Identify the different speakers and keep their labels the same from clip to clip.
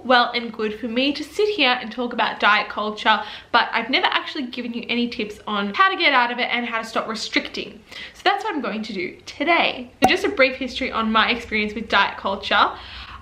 Speaker 1: well and good for me to sit here and talk about diet culture, but I've never actually given you any tips on how to get out of it and how to stop restricting. So that's what I'm going to do today. Just a brief history on my experience with diet culture.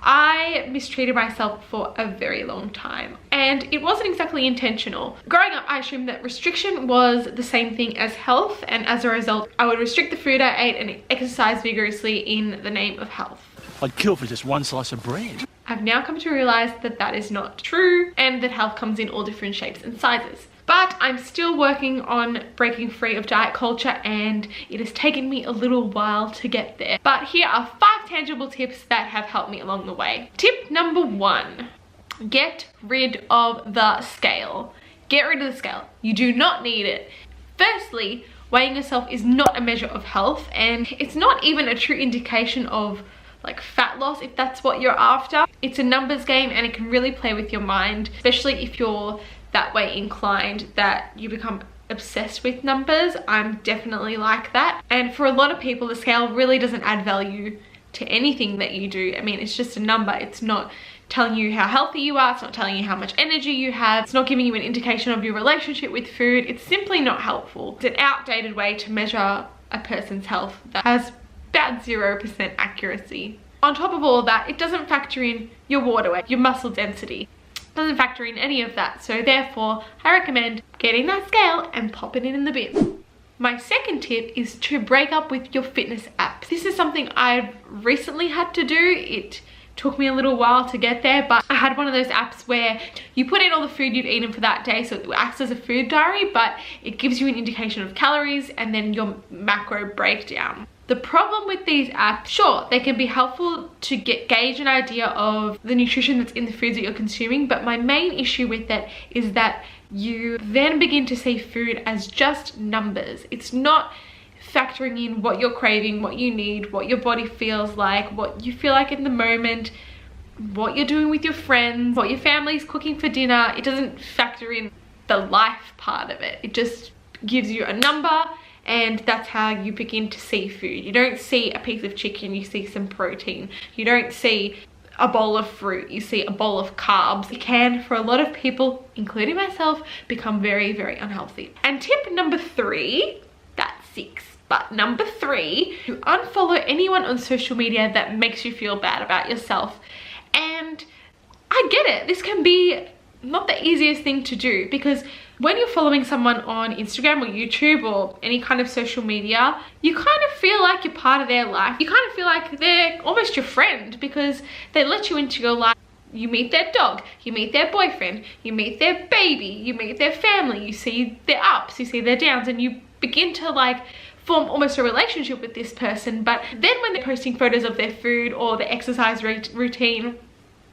Speaker 1: I mistreated myself for a very long time, and it wasn't exactly intentional. Growing up, I assumed that restriction was the same thing as health, and as a result, I would restrict the food I ate and exercise vigorously in the name of health.
Speaker 2: I'd kill for just one slice of bread.
Speaker 1: I've now come to realize that that is not true, and that health comes in all different shapes and sizes. But I'm still working on breaking free of diet culture, and it has taken me a little while to get there. But here are 5 tangible tips that have helped me along the way. Tip number 1, get rid of the scale. Get rid of the scale. You do not need it. Firstly, weighing yourself is not a measure of health, and it's not even a true indication of like fat loss if that's what you're after. It's a numbers game, and it can really play with your mind, especially if you're that way inclined that you become obsessed with numbers. I'm definitely like that, and for a lot of people the scale really doesn't add value to anything that you do. I mean, it's just a number. It's not telling you how healthy you are, it's not telling you how much energy you have, it's not giving you an indication of your relationship with food. It's simply not helpful. It's an outdated way to measure a person's health that has about 0% accuracy. On top of all of that, it doesn't factor in your water weight, your muscle density. Doesn't factor in any of that, so therefore I recommend getting that scale and popping it in the bin. My second tip is to break up with your fitness apps. This is something I've recently had to do. It took me a little while to get there, but I had one of those apps where you put in all the food you've eaten for that day, so it acts as a food diary, but it gives you an indication of calories and then your macro breakdown. The problem with these apps, sure, they can be helpful to gauge an idea of the nutrition that's in the foods that you're consuming, but my main issue with it is that you then begin to see food as just numbers. It's not factoring in what you're craving, what you need, what your body feels like, what you feel like in the moment, what you're doing with your friends, what your family's cooking for dinner. It doesn't factor in the life part of it. It just gives you a number, and that's how you begin to see food. You don't see a piece of chicken, you see some protein. You don't see a bowl of fruit, you see a bowl of carbs. It can, for a lot of people, including myself, become very, very unhealthy. And tip number 3, that's 6. But number 3, to unfollow anyone on social media that makes you feel bad about yourself. And I get it, this can be not the easiest thing to do, because when you're following someone on Instagram or YouTube or any kind of social media, you kind of feel like you're part of their life. You kind of feel like they're almost your friend, because they let you into your life. You meet their dog, you meet their boyfriend, you meet their baby, you meet their family, you see their ups, you see their downs, and you begin to like form almost a relationship with this person. But then when they're posting photos of their food or their exercise routine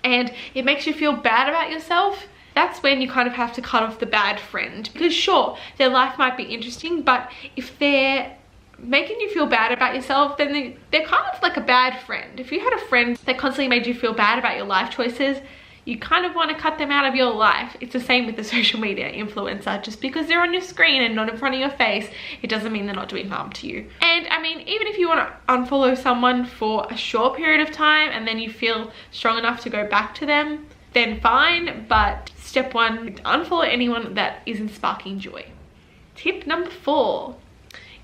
Speaker 1: and it makes you feel bad about yourself, that's when you kind of have to cut off the bad friend. Because sure, their life might be interesting, but if they're making you feel bad about yourself, then they're kind of like a bad friend. If you had a friend that constantly made you feel bad about your life choices, you kind of want to cut them out of your life. It's the same with the social media influencer. Just because they're on your screen and not in front of your face, it doesn't mean they're not doing harm to you. And I mean, even if you want to unfollow someone for a short period of time and then you feel strong enough to go back to them, then fine. But step 1, unfollow anyone that isn't sparking joy. Tip number 4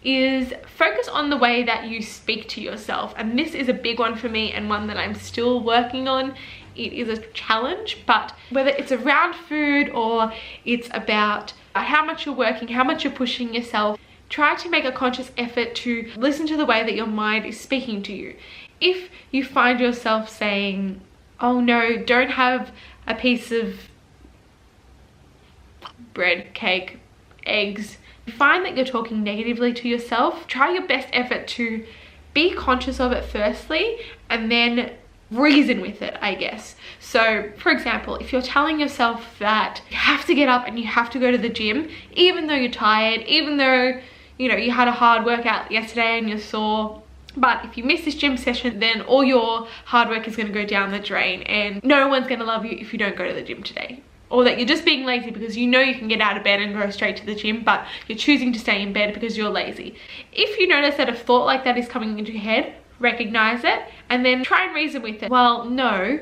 Speaker 1: is focus on the way that you speak to yourself. And this is a big one for me, and one that I'm still working on. It is a challenge, but whether it's around food or it's about how much you're working, how much you're pushing yourself, try to make a conscious effort to listen to the way that your mind is speaking to you. If you find yourself saying, oh no, don't have a piece of bread, cake, eggs, find that you're talking negatively to yourself, try your best effort to be conscious of it firstly, and then reason with it, I guess. So for example, if you're telling yourself that you have to get up and you have to go to the gym, even though you're tired, even though, you know, you had a hard workout yesterday and you're sore, but if you miss this gym session, then all your hard work is going to go down the drain, and no one's going to love you if you don't go to the gym today. Or that you're just being lazy because you know you can get out of bed and go straight to the gym, but you're choosing to stay in bed because you're lazy. If you notice that a thought like that is coming into your head, recognize it and then try and reason with it. Well, no,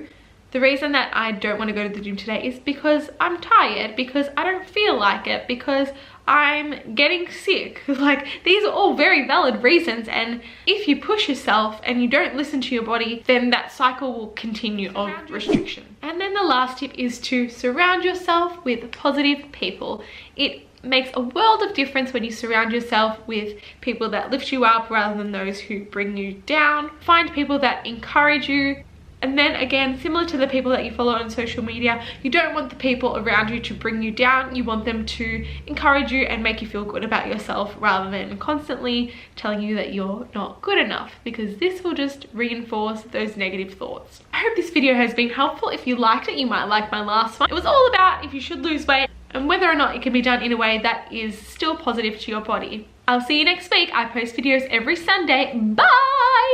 Speaker 1: The reason that I don't want to go to the gym today is because I'm tired, because I don't feel like it, because I'm getting sick. Like, these are all very valid reasons, and if you push yourself and you don't listen to your body, then that cycle will continue of restriction. And then the last tip is to surround yourself with positive people. It makes a world of difference when you surround yourself with people that lift you up rather than those who bring you down. Find people that encourage you. And then again, similar to the people that you follow on social media, you don't want the people around you to bring you down. You want them to encourage you and make you feel good about yourself rather than constantly telling you that you're not good enough, because this will just reinforce those negative thoughts. I hope this video has been helpful. If you liked it, you might like my last one. It was all about if you should lose weight and whether or not it can be done in a way that is still positive to your body. I'll see you next week. I post videos every Sunday. Bye!